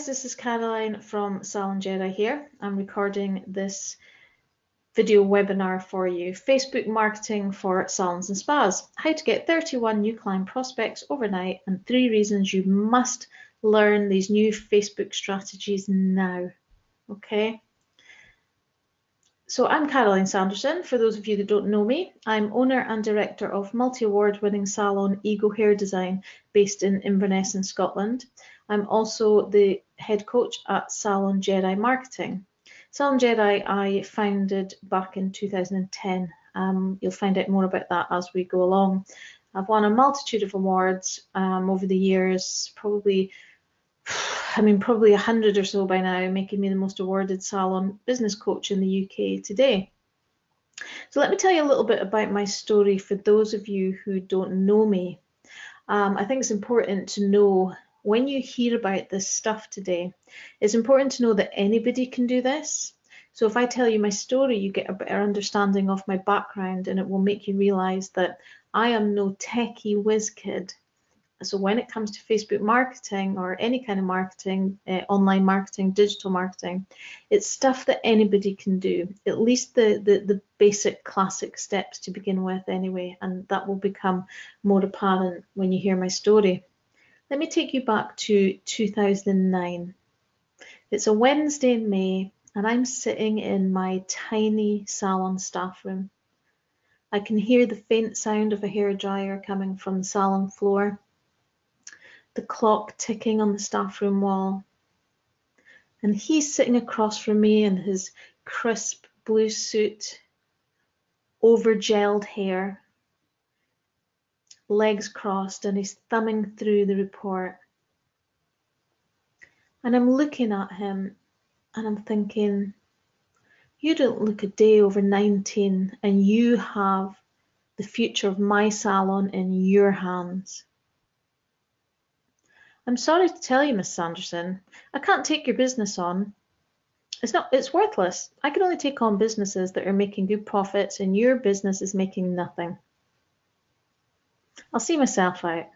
guys, this is Caroline from SalonJedi here. I'm recording this video webinar for you, Facebook marketing for salons and spas, how to get 31 new client prospects overnight and 3 reasons you must learn these new Facebook strategies now. Okay. So I'm Caroline Sanderson. For those of you that don't know me, I'm owner and director of multi-award winning salon Ego Hair Design based in Inverness in Scotland. I'm also the head coach at SalonJedi Marketing. SalonJedi I founded back in 2010. You'll find out more about that as we go along. I've won a multitude of awards over the years, probably 100 or so by now, making me the most awarded salon business coach in the UK today. So let me tell you a little bit about my story for those of you who don't know me. I think it's important to know when you hear about this stuff today, it's important to know that anybody can do this. So if I tell you my story, you get a better understanding of my background, and it will make you realize that I am no techie whiz kid. So when it comes to Facebook marketing or any kind of marketing, online marketing, digital marketing, it's stuff that anybody can do, at least the basic classic steps to begin with anyway, and that will become more apparent when you hear my story. Let me take you back to 2009. It's a Wednesday in May, and I'm sitting in my tiny salon staff room. I can hear the faint sound of a hairdryer coming from the salon floor, the clock ticking on the staff room wall, and he's sitting across from me in his crisp blue suit, over-gelled hair, legs crossed, and he's thumbing through the report. And I'm looking at him and I'm thinking, you don't look a day over 19 and you have the future of my salon in your hands. I'm sorry to tell you, Miss Sanderson, I can't take your business on. It's worthless. I can only take on businesses that are making good profits, and your business is making nothing. I'll see myself out.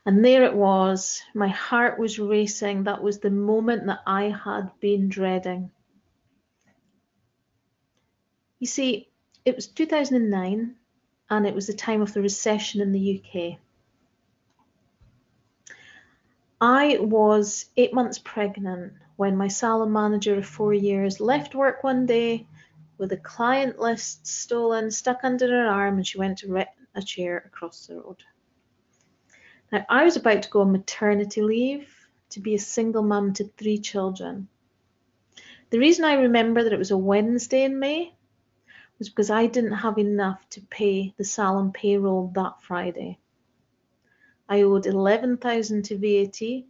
And there it was. My heart was racing. That was the moment that I had been dreading. You see, it was 2009, and it was the time of the recession in the UK. I was 8 months pregnant when my salon manager of 4 years left work one day with a client list stolen, stuck under her arm, and she went to rent a chair across the road. Now, I was about to go on maternity leave to be a single mum to 3 children. The reason I remember that it was a Wednesday in May was because I didn't have enough to pay the salon payroll that Friday. I owed 11,000 to VAT.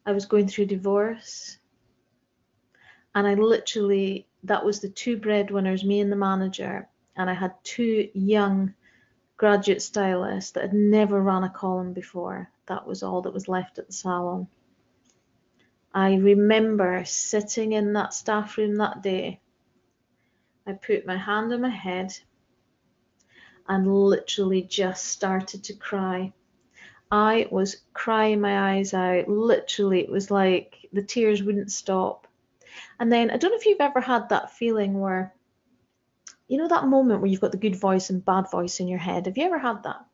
I was going through divorce. And that was the 2 breadwinners, me and the manager. And I had 2 young graduate stylists that had never run a column before. That was all that was left at the salon. I remember sitting in that staff room that day. I put my hand on my head and literally just started to cry. I was crying my eyes out. Literally, it was like the tears wouldn't stop. And then, I don't know if you've ever had that feeling where, you know, that moment where you've got the good voice and bad voice in your head. Have you ever had that?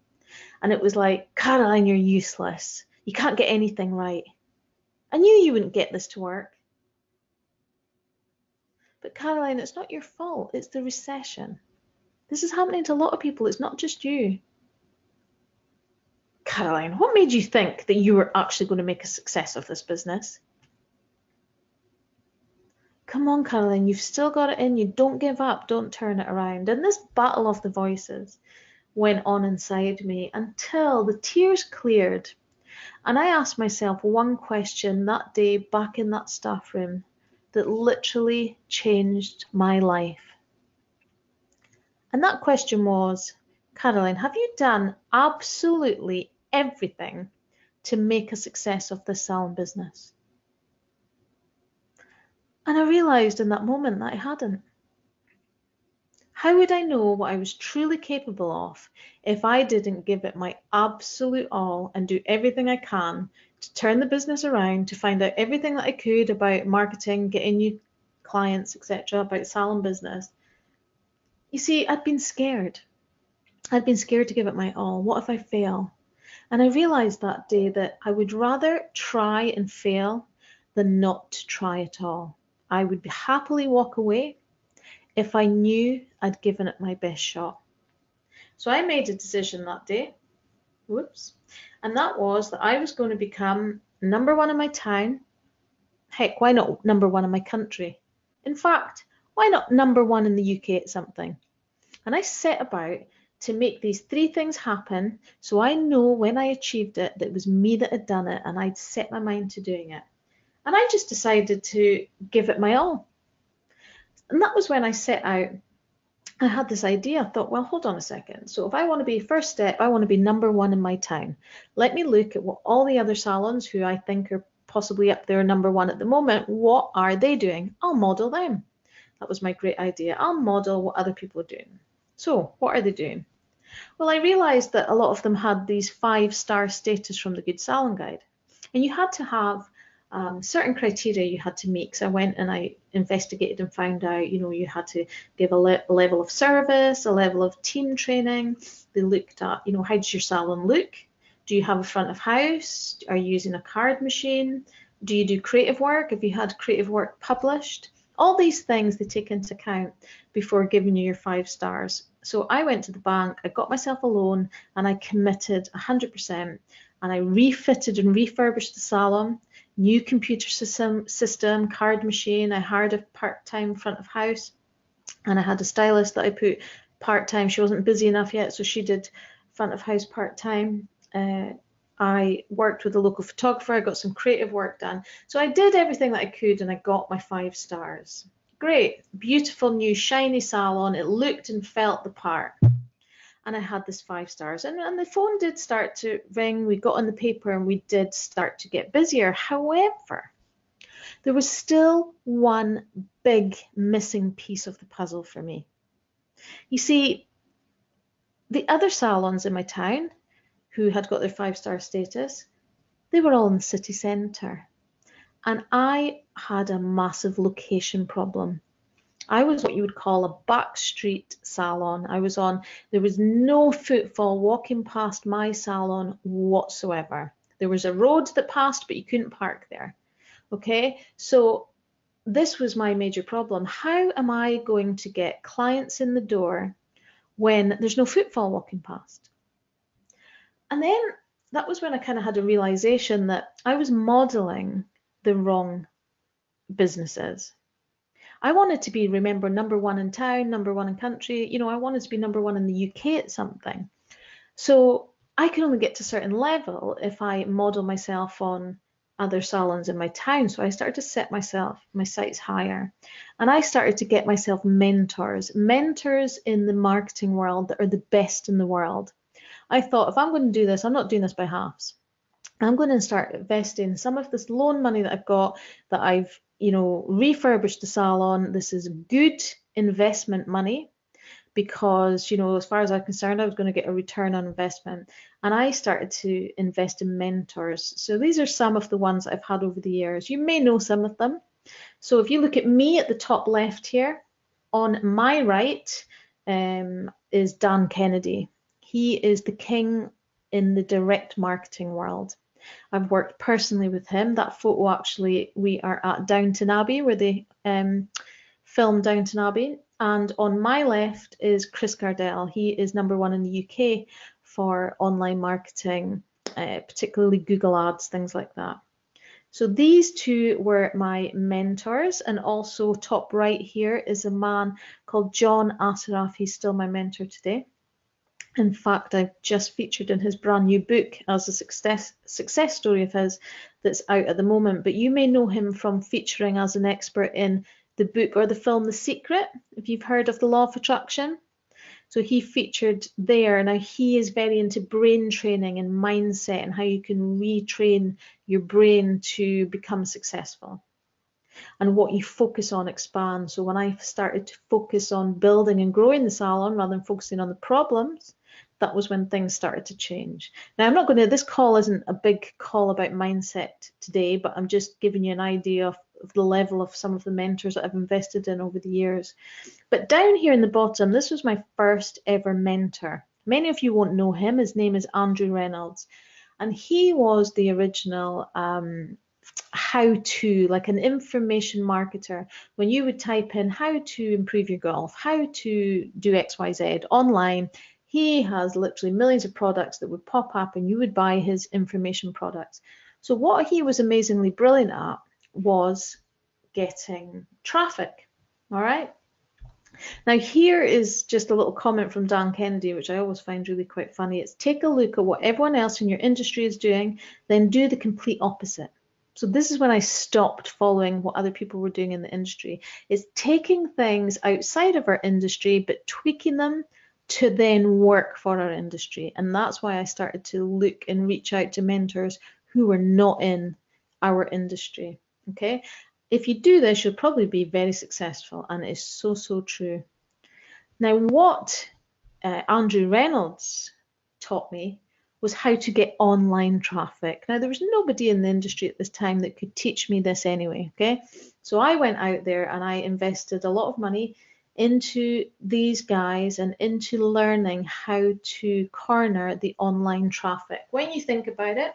And it was like, Caroline, you're useless. You can't get anything right. I knew you wouldn't get this to work. But Caroline, it's not your fault. It's the recession. This is happening to a lot of people. It's not just you. Caroline, what made you think that you were actually going to make a success of this business? Come on, Caroline, you've still got it in you. Don't give up. Don't turn it around. And this battle of the voices went on inside me until the tears cleared. And I asked myself one question that day back in that staff room that literally changed my life. And that question was, Caroline, have you done absolutely everything to make a success of this salon business? And I realised in that moment that I hadn't. How would I know what I was truly capable of if I didn't give it my absolute all and do everything I can to turn the business around, to find out everything that I could about marketing, getting new clients, etc., about salon business? You see, I'd been scared. I'd been scared to give it my all. What if I fail? And I realized that day that I would rather try and fail than not to try at all. I would happily walk away if I knew I'd given it my best shot. So I made a decision that day, and that was that I was going to become number one in my town. Heck, why not number one in my country? In fact, why not number one in the UK at something? And I set about to make these three things happen so I know when I achieved it that it was me that had done it, and I'd set my mind to doing it. And I just decided to give it my all. And that was when I set out. I had this idea. I thought, well, hold on a second. So if I want to be first step, I want to be number one in my town. Let me look at what all the other salons who I think are possibly up there number one at the moment, what are they doing? I'll model them. That was my great idea. I'll model what other people are doing. So what are they doing? Well, I realized that a lot of them had these 5-star status from the Good Salon Guide. And you had to have certain criteria you had to meet. So I went and I investigated and found out, you had to give a level of service, a level of team training. They looked at, how does your salon look? Do you have a front of house? Are you using a card machine? Do you do creative work? Have you had creative work published? All these things they take into account before giving you your 5 stars. So I went to the bank, I got myself a loan, and I committed 100%. And I refitted and refurbished the salon, new computer system, card machine. I hired a part-time front of house, and I had a stylist that I put part-time. She wasn't busy enough yet, so she did front of house part-time. I worked with a local photographer. I got some creative work done. So I did everything that I could, and I got my 5 stars. Great, beautiful new shiny salon. It looked and felt the part. And I had this 5 stars, and the phone did start to ring. We got on the paper and we did start to get busier. However, there was still one big missing piece of the puzzle for me. You see, the other salons in my town who had got their 5-star status, they were all in the city centre. And I had a massive location problem. I was what you would call a backstreet salon. There was no footfall walking past my salon whatsoever. There was a road that passed, but you couldn't park there. Okay, so this was my major problem. How am I going to get clients in the door when there's no footfall walking past? And then that was when I kind of had a realization that I was modeling the wrong businesses. I wanted to be, remember, number one in town, number one in country. I wanted to be number one in the UK at something. So I can only get to a certain level if I model myself on other salons in my town. So I started to set my sights higher. And I started to get myself mentors in the marketing world that are the best in the world. I thought, if I'm going to do this, I'm not doing this by halves. I'm going to start investing some of this loan money that I've got, that I've refurbished the salon. This is good investment money because, as far as I'm concerned, I was going to get a return on investment. And I started to invest in mentors. So these are some of the ones I've had over the years. You may know some of them. So if you look at me at the top left here, on my right is Dan Kennedy. He is the king in the direct marketing world. I've worked personally with him. That photo, actually, we are at Downton Abbey, where they filmed Downton Abbey. And on my left is Chris Gardell. He is number one in the UK for online marketing, particularly Google Ads, things like that. So these two were my mentors. And also top right here is a man called John Asaraf. He's still my mentor today. In fact, I've just featured in his brand new book as a success story of his that's out at the moment. But you may know him from featuring as an expert in the book or the film The Secret, if you've heard of the law of attraction. So he featured there. Now he is very into brain training and mindset and how you can retrain your brain to become successful. and what you focus on expands. So when I started to focus on building and growing the salon rather than focusing on the problems, that was when things started to change. Now, I'm not going to, this call isn't a big call about mindset today, but I'm just giving you an idea of the level of some of the mentors that I've invested in over the years. But down here in the bottom, this was my first ever mentor. Many of you won't know him. His name is Andrew Reynolds, and he was the original how-to, like an information marketer. When you would type in how to improve your golf, how to do XYZ online, he has literally millions of products that would pop up and you would buy his information products. So what he was amazingly brilliant at was getting traffic. All right. Now here is just a little comment from Dan Kennedy, which I always find really quite funny. It's take a look at what everyone else in your industry is doing, then do the complete opposite. So this is when I stopped following what other people were doing in the industry. It's taking things outside of our industry, but tweaking them to then work for our industry. And that's why I started to look and reach out to mentors who were not in our industry. Okay. If you do this, you'll probably be very successful, and it is so, so true. Now, what Andrew Reynolds taught me was how to get online traffic. Now, there was nobody in the industry at this time that could teach me this anyway, okay? So I went out there and I invested a lot of money into these guys and into learning how to corner the online traffic. When you think about it,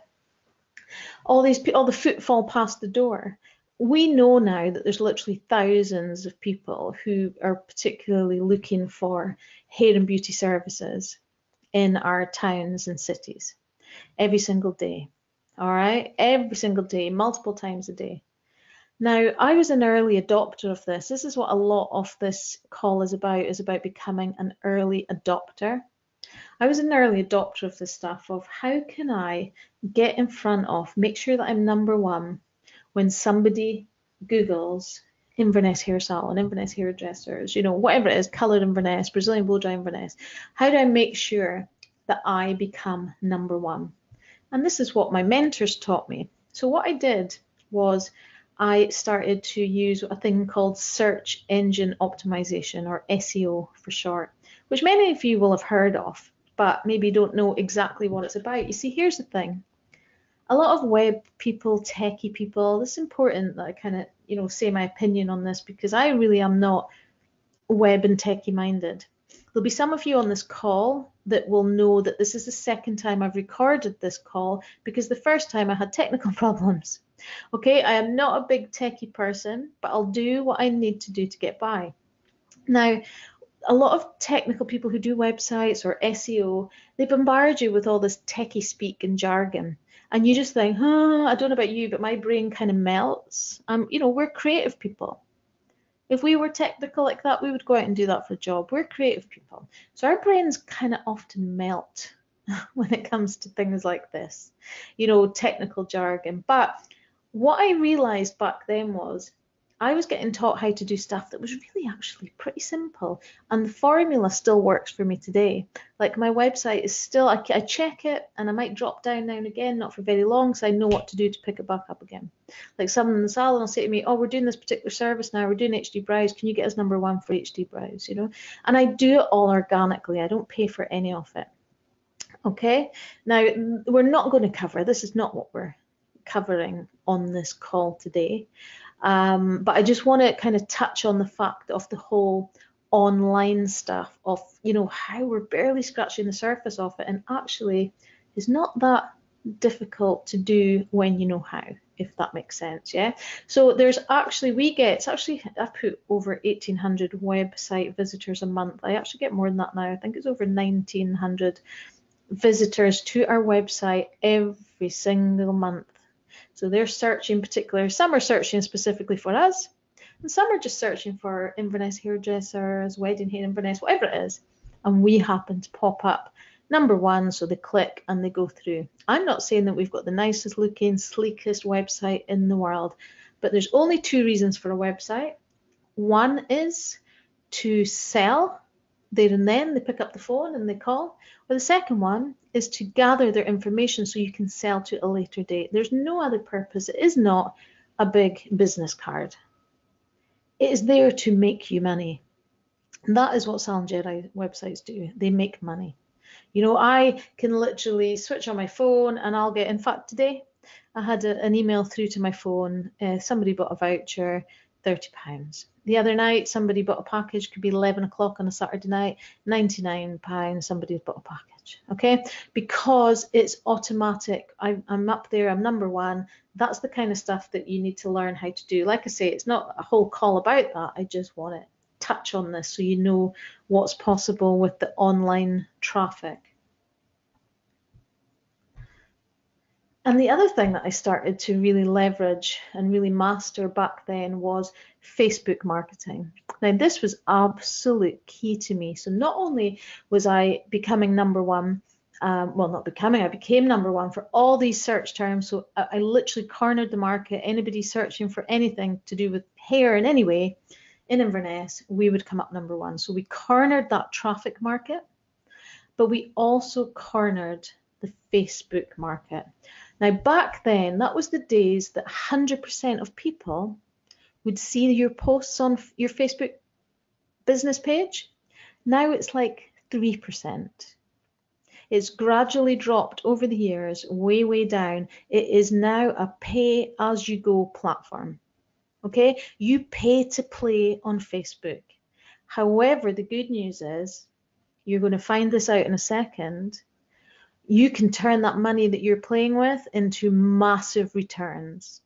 all the footfall past the door, we know now that there's literally thousands of people who are particularly looking for hair and beauty services in our towns and cities every single day. All right, every single day, multiple times a day. Now, I was an early adopter of this. This is what a lot of this call is about becoming an early adopter. I was an early adopter of this stuff, of how can I get in front of, make sure that I'm number one when somebody Googles Inverness hair salon, Inverness hairdressers, you know, whatever it is, coloured Inverness, Brazilian blow dry Inverness. How do I make sure that I become number one? And this is what my mentors taught me. So what I did was I started to use a thing called search engine optimization, or SEO for short, which many of you will have heard of, but maybe don't know exactly what it's about. You see, here's the thing. A lot of web people, techie people, it's important that I kind of, you know, say my opinion on this, because I really am not web and techie minded. There'll be some of you on this call that will know that this is the second time I've recorded this call, because the first time I had technical problems. Okay, I am not a big techie person, but I'll do what I need to do to get by. Now, a lot of technical people who do websites or SEO, they bombard you with all this techie speak and jargon. And you just think, I don't know about you, but my brain kind of melts. You know, we're creative people. If we were technical like that, we would go out and do that for a job. We're creative people. So our brains kind of often melt when it comes to things like this, you know, technical jargon. But what I realized back then was I was getting taught how to do stuff that was really actually pretty simple, and the formula still works for me today. Like my website is still, I check it and I might drop down now and again, not for very long, so I know what to do to pick it back up again. Like someone in the salon will say to me, oh, we're doing this particular service now, we're doing HD brows, can you get us number one for HD brows, you know? And I do it all organically, I don't pay for any of it. Okay, now we're not going to cover, this is not what we're covering on this call today. But I just want to kind of touch on the fact of the whole online stuff, of, you know, how we're barely scratching the surface of it, and actually it's not that difficult to do when you know how, if that makes sense. Yeah, so there's actually, I put over 1,800 website visitors a month. I actually get more than that now. I think it's over 1,900 visitors to our website every single month. So they're searching particular, some are searching specifically for us, and some are just searching for Inverness hairdressers, wedding hair Inverness, whatever it is. And we happen to pop up number one, so they click and they go through. I'm not saying that we've got the nicest looking, sleekest website in the world, but there's only two reasons for a website. One is to sell there and then, they pick up the phone and they call. Or the second one is to gather their information so you can sell to a later date. There's no other purpose. It is not a big business card. It is there to make you money. And that is what SalonJedi websites do. They make money. You know, I can literally switch on my phone and I'll get, in fact, today I had an email through to my phone. Somebody bought a voucher, £30. The other night, somebody bought a package, could be 11 o'clock on a Saturday night, £99. Somebody's bought a package, okay? Because it's automatic. I'm up there, I'm number one. That's the kind of stuff that you need to learn how to do. Like I say, it's not a whole call about that. I just want to touch on this so you know what's possible with the online traffic. And the other thing that I started to really leverage and really master back then was Facebook marketing. Now, this was absolute key to me. So not only was I becoming number one, well, not becoming, I became number one for all these search terms. So I literally cornered the market. Anybody searching for anything to do with hair in any way in Inverness, we would come up number one. So we cornered that traffic market, but we also cornered the Facebook market. Now, back then, that was the days that 100% of people would see your posts on your Facebook business page. Now it's like 3%. It's gradually dropped over the years, way, way down. It is now a pay-as-you-go platform. Okay, you pay to play on Facebook. However, the good news is, you're going to find this out in a second, you can turn that money that you're playing with into massive returns,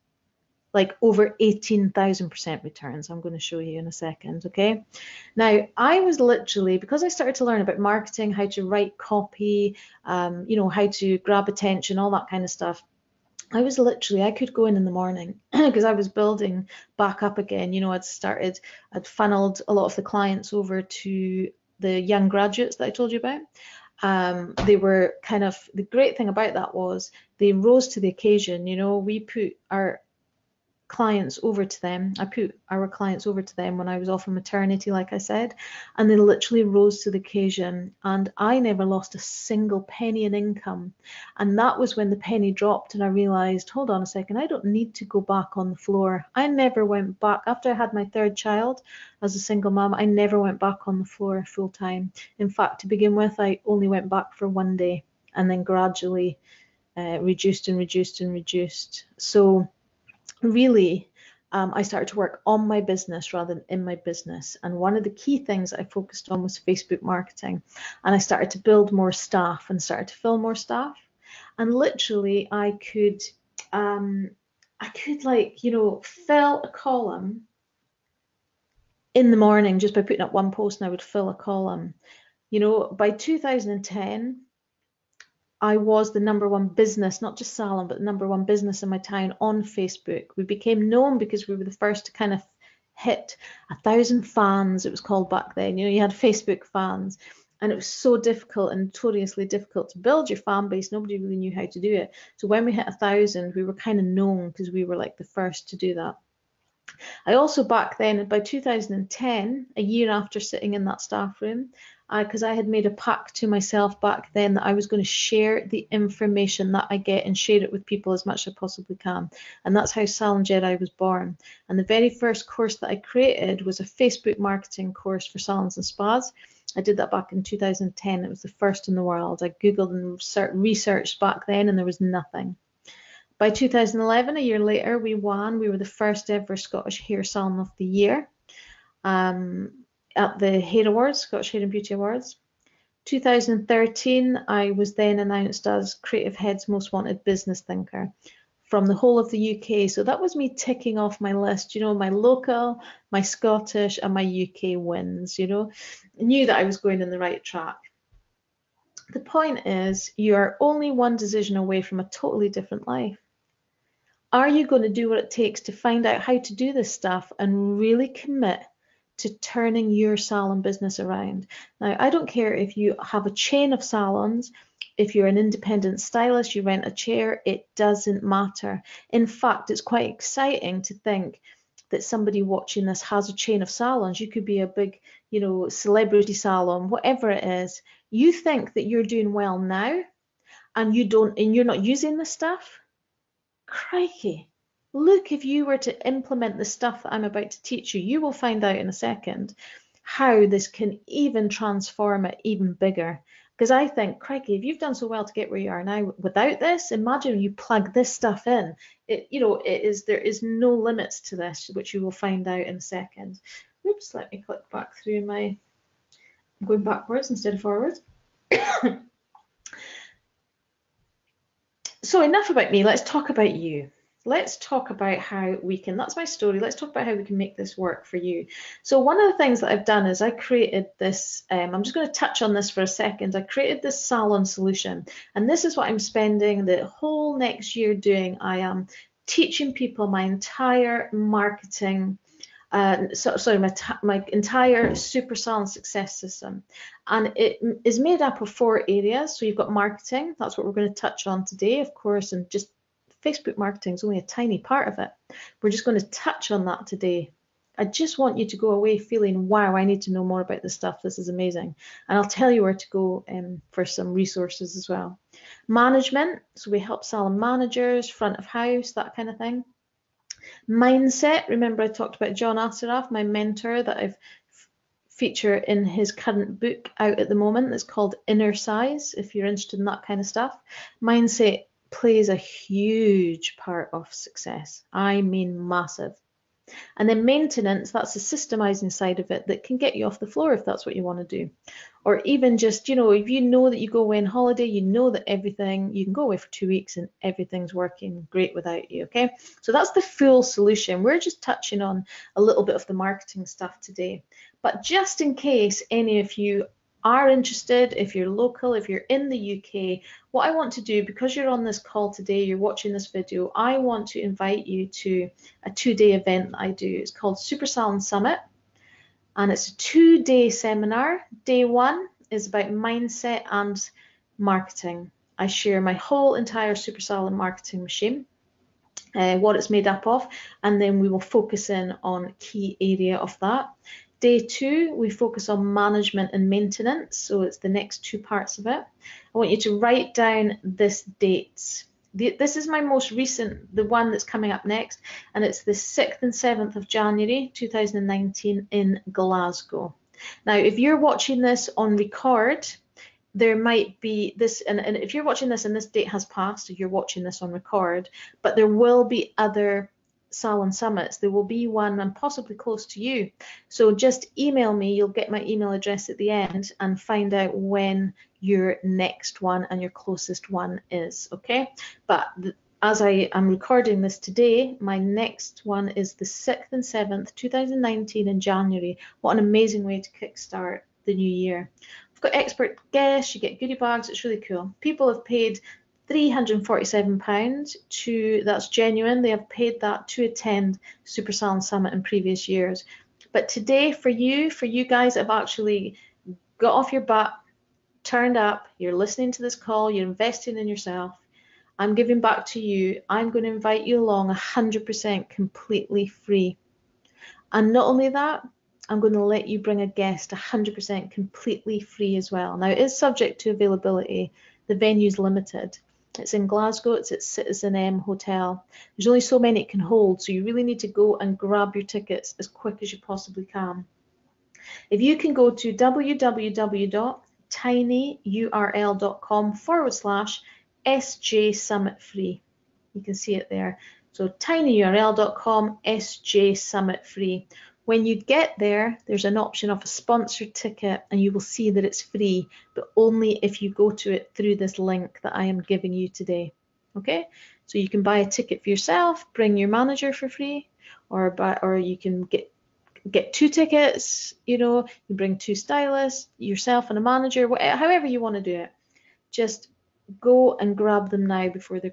like over 18,000% returns. I'm going to show you in a second, okay? Now, I was literally, because I started to learn about marketing, how to write copy, you know, how to grab attention, all that kind of stuff. I could go in the morning because I was building back up again. You know, I'd funneled a lot of the clients over to the young graduates that I told you about. They were kind of, the great thing about that was they rose to the occasion. You know, we put our clients over to them. I put our clients over to them when I was off on maternity, like I said, and they literally rose to the occasion, and I never lost a single penny in income. And that was when the penny dropped and I realized, hold on a second, I don't need to go back on the floor. I never went back. After I had my third child as a single mom, I never went back on the floor full time. In fact, to begin with, I only went back for one day and then gradually reduced and reduced and reduced. So really, I started to work on my business rather than in my business. And one of the key things I focused on was Facebook marketing. And I started to build more staff and started to fill more staff. And literally, I could like, you know, fill a column in the morning just by putting up one post, and I would fill a column. You know, by 2010, I was the number one business, not just Salon, but the number one business in my town on Facebook. We became known because we were the first to kind of hit 1,000 fans, it was called back then. You know, you had Facebook fans, and it was so difficult and notoriously difficult to build your fan base. Nobody really knew how to do it. So when we hit 1,000, we were kind of known because we were like the first to do that. I also back then, by 2010, a year after sitting in that staff room, because I had made a pact to myself back then that I was going to share the information that I get and share it with people as much as I possibly can. And that's how SalonJedi was born. And the very first course that I created was a Facebook marketing course for salons and spas. I did that back in 2010. It was the first in the world. I Googled and researched back then, and there was nothing. By 2011, a year later, we won. We were the first ever Scottish Hair Salon of the Year at the Hair Awards, Scottish Hair and Beauty Awards. 2013, I was then announced as Creative Head's Most Wanted Business Thinker from the whole of the UK. So that was me ticking off my list, you know, my local, my Scottish, and my UK wins, you know. I knew that I was going in the right track. The point is, you are only one decision away from a totally different life. Are you going to do what it takes to find out how to do this stuff and really commit to turning your salon business around? Now, I don't care if you have a chain of salons, if you're an independent stylist, you rent a chair, it doesn't matter. In fact, it's quite exciting to think that somebody watching this has a chain of salons. You could be a big, you know, celebrity salon, whatever it is. You think that you're doing well now and you're not using this stuff? Crikey, Look, if you were to implement the stuff that I'm about to teach you, you will find out in a second how this can even transform it even bigger. Because I think, crikey, if you've done so well to get where you are now without this, imagine you plug this stuff in. There is no limits to this, which you will find out in a second. Oops, let me click back through I'm going backwards instead of forwards. So enough about me, let's talk about you. Let's talk about how we can, that's my story, let's talk about how we can make this work for you. So one of the things that I've done is I created this, I'm just going to touch on this for a second. I created this Salon solution, and this is what I'm spending the whole next year doing. I am teaching people my entire marketing my entire Super Salon success system, and it is made up of 4 areas. So you've got marketing, that's what we're going to touch on today, of course, and just Facebook marketing is only a tiny part of it. We're just going to touch on that today. I just want you to go away feeling, wow, I need to know more about this stuff. This is amazing. And I'll tell you where to go for some resources as well. Management, so we help salon managers, front of house, that kind of thing. Mindset, remember I talked about John Assaraf, my mentor that I've featured in his current book out at the moment. It's called Inner Size, if you're interested in that kind of stuff. Mindset plays a huge part of success. I mean massive. And then maintenance, that's the systemizing side of it that can get you off the floor if that's what you want to do. Or even just, if you know that you go away on holiday, you know that everything, you can go away for 2 weeks and everything's working great without you, okay? So that's the full solution. We're just touching on a little bit of the marketing stuff today. But just in case any of you are interested, if you're local, if you're in the UK, what I want to do, because you're on this call today, you're watching this video, I want to invite you to a 2-day event that I do. It's called Super Salon Summit, and it's a 2-day seminar. Day 1 is about mindset and marketing. I share my whole entire Super Salon marketing machine, what it's made up of, and then we will focus in on a key area of that. Day 2, we focus on management and maintenance, so it's the next 2 parts of it. I want you to write down this dates. This is my most recent, the one that's coming up next, and it's the 6th and 7th of January 2019 in Glasgow. Now, if you're watching this on record, there might be this, and if you're watching this and this date has passed, if you're watching this on record, but there will be other Salon summits. There will be one and possibly close to you. So just email me, you'll get my email address at the end, and find out when your next one and your closest one is, okay? But as I am recording this today, my next one is the 6th and 7th, 2019 in January. What an amazing way to kickstart the new year. We've got expert guests, you get goodie bags, it's really cool. People have paid £347 that's genuine, they have paid that to attend Super Salon Summit in previous years. But today for you guys have actually got off your butt, turned up, you're listening to this call, you're investing in yourself, I'm giving back to you. I'm going to invite you along 100% completely free. And not only that, I'm going to let you bring a guest 100% completely free as well. Now it is subject to availability, the venue's limited. It's in Glasgow, it's at Citizen M Hotel. There's only so many it can hold, so you really need to go and grab your tickets as quick as you possibly can. If you can go to www.tinyurl.com/SJ Summit Free. You can see it there. So tinyurl.com SJ Summit Free. When you get there, there's an option of a sponsored ticket, and you will see that it's free, but only if you go to it through this link that I am giving you today. Okay, so you can buy a ticket for yourself, bring your manager for free, or you can get 2 tickets. You bring 2 stylists, yourself and a manager, however you want to do it. Just go and grab them now before they're